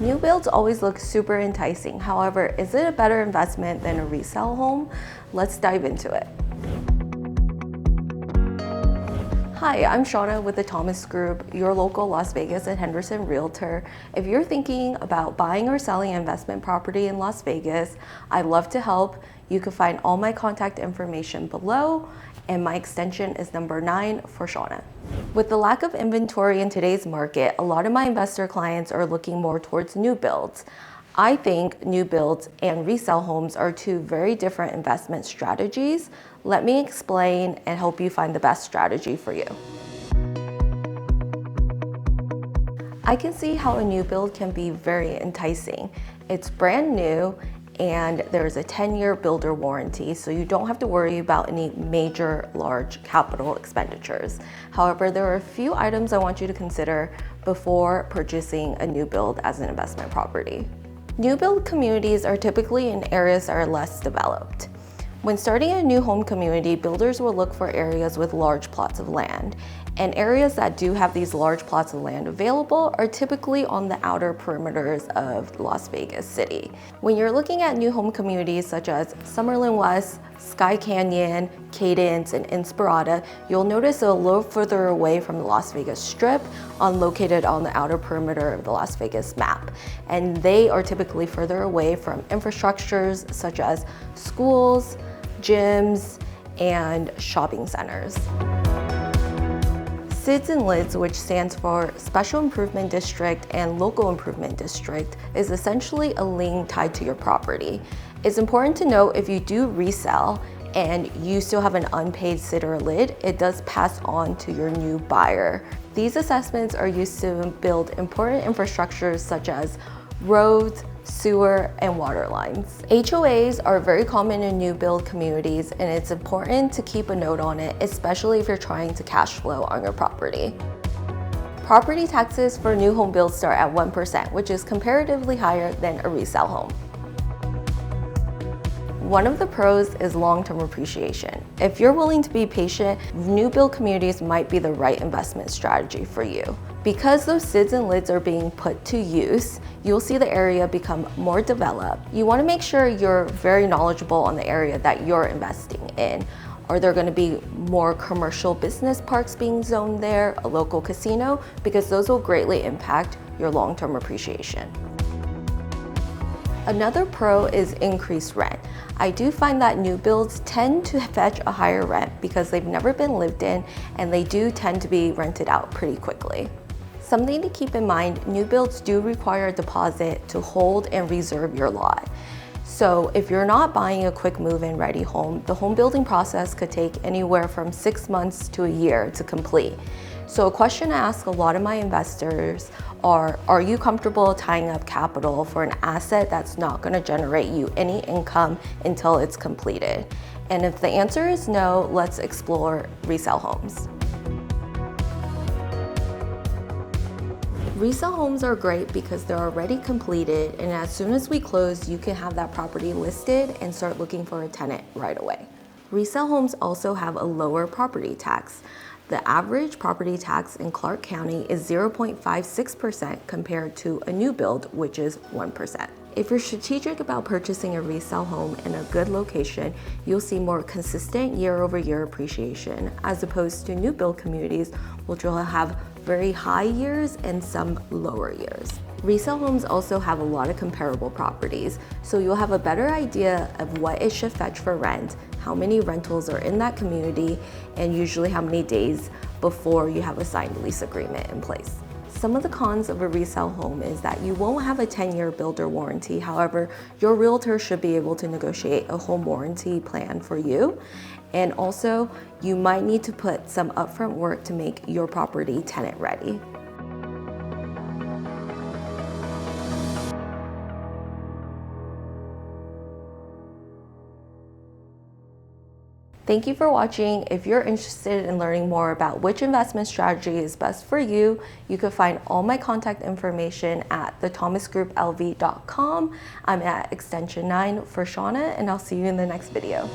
New builds always look super enticing. However, is it a better investment than a resale home? Let's dive into it. Hi, I'm Shawna with the Thomas Group, your local Las Vegas and Henderson realtor. If you're thinking about buying or selling an investment property in Las Vegas, I'd love to help. You can find all my contact information below, and my extension is number 9 for Shawna. With the lack of inventory in today's market, a lot of my investor clients are looking more towards new builds. I think new builds and resale homes are two very different investment strategies. Let me explain and help you find the best strategy for you. I can see how a new build can be very enticing. It's brand new and there's a 10-year builder warranty, so you don't have to worry about any major large capital expenditures. However, there are a few items I want you to consider before purchasing a new build as an investment property. New build communities are typically in areas that are less developed. When starting a new home community, builders will look for areas with large plots of land. And areas that do have these large plots of land available are typically on the outer perimeters of Las Vegas City. When you're looking at new home communities such as Summerlin West, Sky Canyon, Cadence, and Inspirada, you'll notice they're a little further away from the Las Vegas Strip, located on the outer perimeter of the Las Vegas map. And they are typically further away from infrastructures such as schools, gyms, and shopping centers. SIDS and LIDS, which stands for Special Improvement District and Local Improvement District, is essentially a lien tied to your property. It's important to note if you do resell and you still have an unpaid SID or LID, it does pass on to your new buyer. These assessments are used to build important infrastructures such as roads, sewer, and water lines. HOAs are very common in new build communities, and it's important to keep a note on it, especially if you're trying to cash flow on your property. Property taxes for new home builds start at 1%, which is comparatively higher than a resale home. One of the pros is long-term appreciation. If you're willing to be patient, new build communities might be the right investment strategy for you. Because those SIDs and LIDs are being put to use, you'll see the area become more developed. You want to make sure you're very knowledgeable on the area that you're investing in. Are there going to be more commercial business parks being zoned there, a local casino? Because those will greatly impact your long-term appreciation. Another pro is increased rent. I do find that new builds tend to fetch a higher rent because they've never been lived in, and they do tend to be rented out pretty quickly. Something to keep in mind, new builds do require a deposit to hold and reserve your lot. So if you're not buying a quick move-in ready home, the home building process could take anywhere from 6 months to a year to complete. So a question I ask a lot of my investors are you comfortable tying up capital for an asset that's not going to generate you any income until it's completed? And if the answer is no, let's explore resale homes. Resale homes are great because they're already completed, and as soon as we close, you can have that property listed and start looking for a tenant right away. Resale homes also have a lower property tax. The average property tax in Clark County is 0.56% compared to a new build, which is 1%. If you're strategic about purchasing a resale home in a good location, you'll see more consistent year-over-year appreciation, as opposed to new build communities, which will have very high years and some lower years. Resale homes also have a lot of comparable properties, so you'll have a better idea of what it should fetch for rent, how many rentals are in that community, and usually how many days before you have a signed lease agreement in place. Some of the cons of a resale home is that you won't have a 10-year builder warranty. However, your realtor should be able to negotiate a home warranty plan for you. And also, you might need to put some upfront work to make your property tenant ready. Thank you for watching. If you're interested in learning more about which investment strategy is best for you, you can find all my contact information at thethomasgrouplv.com. I'm at extension 9 for Shawna, and I'll see you in the next video.